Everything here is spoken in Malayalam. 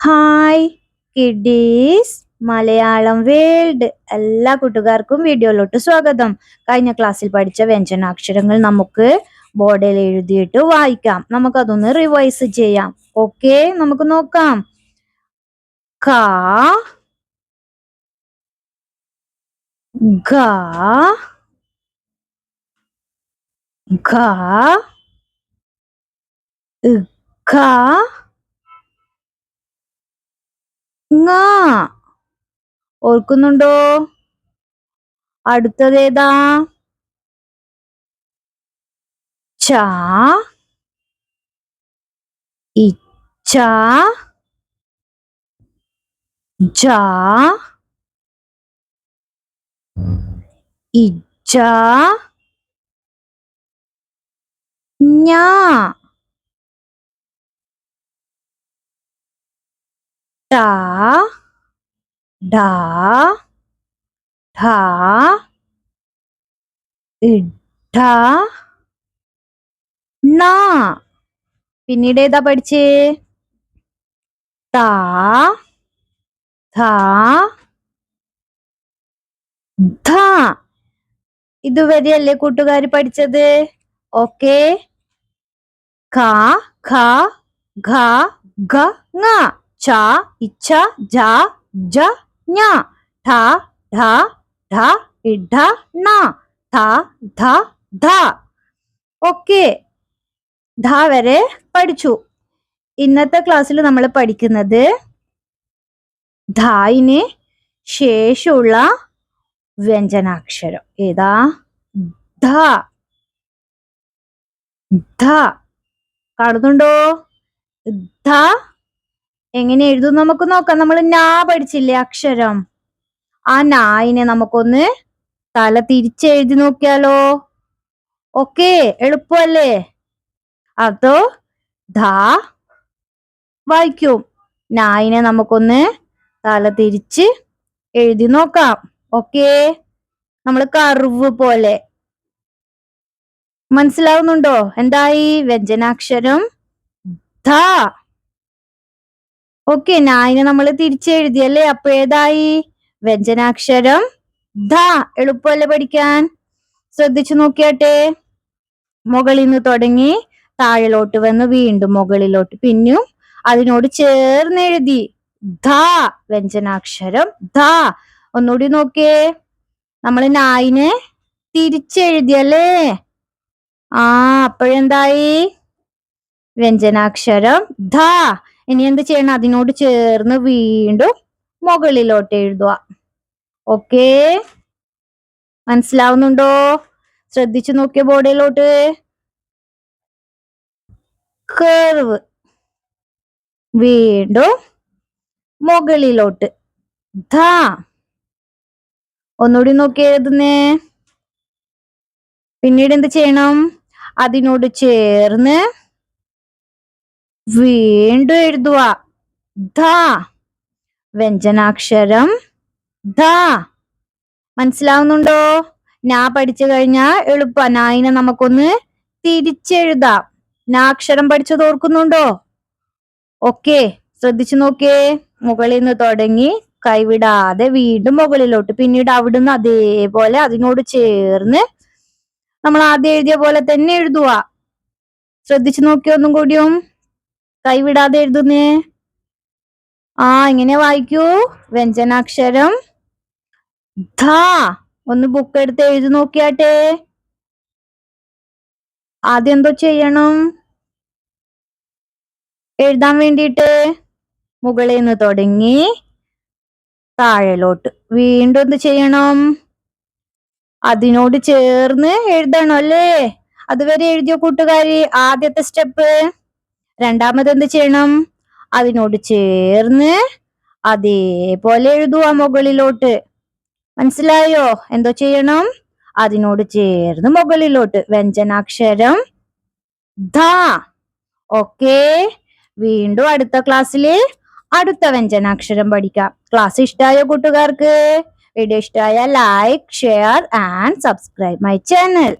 Hi kiddies Malayalam world. എല്ലാ കൂട്ടുകാർക്കും വീഡിയോയിലോട്ട് സ്വാഗതം. കഴിഞ്ഞ ക്ലാസ്സിൽ പഠിച്ച വ്യഞ്ജനാക്ഷരങ്ങൾ നമുക്ക് ബോർഡിൽ എഴുതിയിട്ട് വായിക്കാം. നമുക്കതൊന്ന് റിവൈസ് ചെയ്യാം. ഓക്കെ, നമുക്ക് നോക്കാം. ക, ഗ, ഘ, ഘ, ങ. ഓർക്കുന്നുണ്ടോ? അടുത്തതേതാ? ച, ഇച്ച, ജ, ഇജ, ഞ. ട, ഡ, ഠ, ഇഡ, ണ. പിന്നീട് ഏതാ പഠിച്ചേ? ത, ഥ, ധ. ഇതുവരെയല്ലേ കൂട്ടുകാര് പഠിച്ചത്? ഓക്കെ. ക, ഖ, ഘ, ഘ, ങ. ച, ഇച്ച, ജ, ജ, ഞ. ഠ, ഢ, ഢ, ഇഢ, ണ. ഥ, ധ, ധ. ഓക്കെ, ധ വരെ പഠിച്ചു. ഇന്നത്തെ ക്ലാസ്സിൽ നമ്മൾ പഠിക്കുന്നത് ധായിന് ശേഷമുള്ള വ്യഞ്ജനാക്ഷരം ഏതാ? ധ. ധ കാണുന്നുണ്ടോ? ധ എങ്ങനെ എഴുതും നമുക്ക് നോക്കാം. നമ്മൾ നാ പഠിച്ചില്ലേ അക്ഷരം? ആ നായിനെ നമുക്കൊന്ന് തല തിരിച്ചെഴുതി നോക്കിയാലോ? ഓക്കെ, എളുപ്പമല്ലേ? അതോ ധ വായിക്കും. നായിനെ നമുക്കൊന്ന് തല തിരിച്ച് എഴുതി നോക്കാം. ഓക്കെ, നമ്മൾ കർവ് പോലെ. മനസ്സിലാവുന്നുണ്ടോ? എന്തായി? വ്യഞ്ജനാക്ഷരം ധ. ഓക്കെ, നായിനെ നമ്മൾ തിരിച്ചെഴുതിയല്ലേ? അപ്പൊ ഏതായി? വ്യഞ്ജനാക്ഷരം ധ. എളുപ്പമല്ലേ പഠിക്കാൻ? ശ്രദ്ധിച്ചു നോക്കിയാട്ടെ. മുകളിൽ നിന്ന് തുടങ്ങി താഴെലോട്ട് വന്ന് വീണ്ടും മുകളിലോട്ട്, പിന്നും അതിനോട് ചേർന്ന് എഴുതി ധ. വ്യഞ്ജനാക്ഷരം ധ. ഒന്നുകൂടി നോക്കിയേ. നമ്മൾ നായിനെ തിരിച്ചെഴുതിയല്ലേ? അപ്പോഴെന്തായി? വ്യഞ്ജനാക്ഷരം ധ. ഇനി എന്ത് ചെയ്യണം? അതിനോട് ചേർന്ന് വീണ്ടും മുകളിലോട്ട് എഴുതുക. ഓക്കെ, മനസ്സിലാവുന്നുണ്ടോ? ശ്രദ്ധിച്ചു നോക്കിയ ബോർഡിലോട്ട്. കർവ്, വീണ്ടും മുകളിലോട്ട് ധ. ഒന്നുകൂടി നോക്കി എഴുതുന്നേ. പിന്നീട് എന്ത് ചെയ്യണം? അതിനോട് ചേർന്ന് വീണ്ടും എഴുതുക ധ. വ്യഞ്ജനാക്ഷരം ധ. മനസ്സിലാവുന്നുണ്ടോ? നാ പഠിച്ചു കഴിഞ്ഞാൽ എളുപ്പ. നായിനെ നമുക്കൊന്ന് തിരിച്ചെഴുതാം. നാ അക്ഷരം പഠിച്ചത് ഓർക്കുന്നുണ്ടോ? ഓക്കെ, ശ്രദ്ധിച്ചു നോക്കിയേ. മുകളിൽ നിന്ന് തുടങ്ങി കൈവിടാതെ വീണ്ടും മുകളിലോട്ട്, പിന്നീട് അവിടുന്ന് അതേപോലെ അതിനോട് ചേർന്ന് നമ്മൾ ആദ്യം എഴുതിയ പോലെ തന്നെ എഴുതുക. ശ്രദ്ധിച്ചു നോക്കിയ ഒന്നും കൂടിയും. കൈവിടാതെ എഴുതുന്നേ. ഇങ്ങനെ വായിക്കൂ. വ്യഞ്ജനാക്ഷരം ധ. ഒന്ന് ബുക്ക് എടുത്ത് എഴുതി നോക്കിയാട്ടെ. ആദ്യം എന്തോ ചെയ്യണം? എഴുതാൻ വേണ്ടിയിട്ട് മുകളിൽ നിന്ന് തുടങ്ങി താഴെലോട്ട് വീണ്ടും എന്ത് ചെയ്യണം? അതിനോട് ചേർന്ന് എഴുതണം അല്ലേ? അതുവരെ എഴുതിയ കൂട്ടുകാരി ആദ്യത്തെ സ്റ്റെപ്പ്. രണ്ടാമത് എന്ത് ചെയ്യണം? അതിനോട് ചേർന്ന് അതേപോലെ എഴുതുക മുകളിലോട്ട്. മനസ്സിലായോ? എന്തോ ചെയ്യണം? അതിനോട് ചേർന്ന് മുകളിലോട്ട്. വ്യഞ്ജനാക്ഷരം ധ. ഓക്കെ, വീണ്ടും അടുത്ത ക്ലാസ്സില് അടുത്ത വ്യഞ്ജനാക്ഷരം പഠിക്കാം. ക്ലാസ് ഇഷ്ടമായ കൂട്ടുകാർക്ക് വീഡിയോ ഇഷ്ടമായ like, share and subscribe my channel.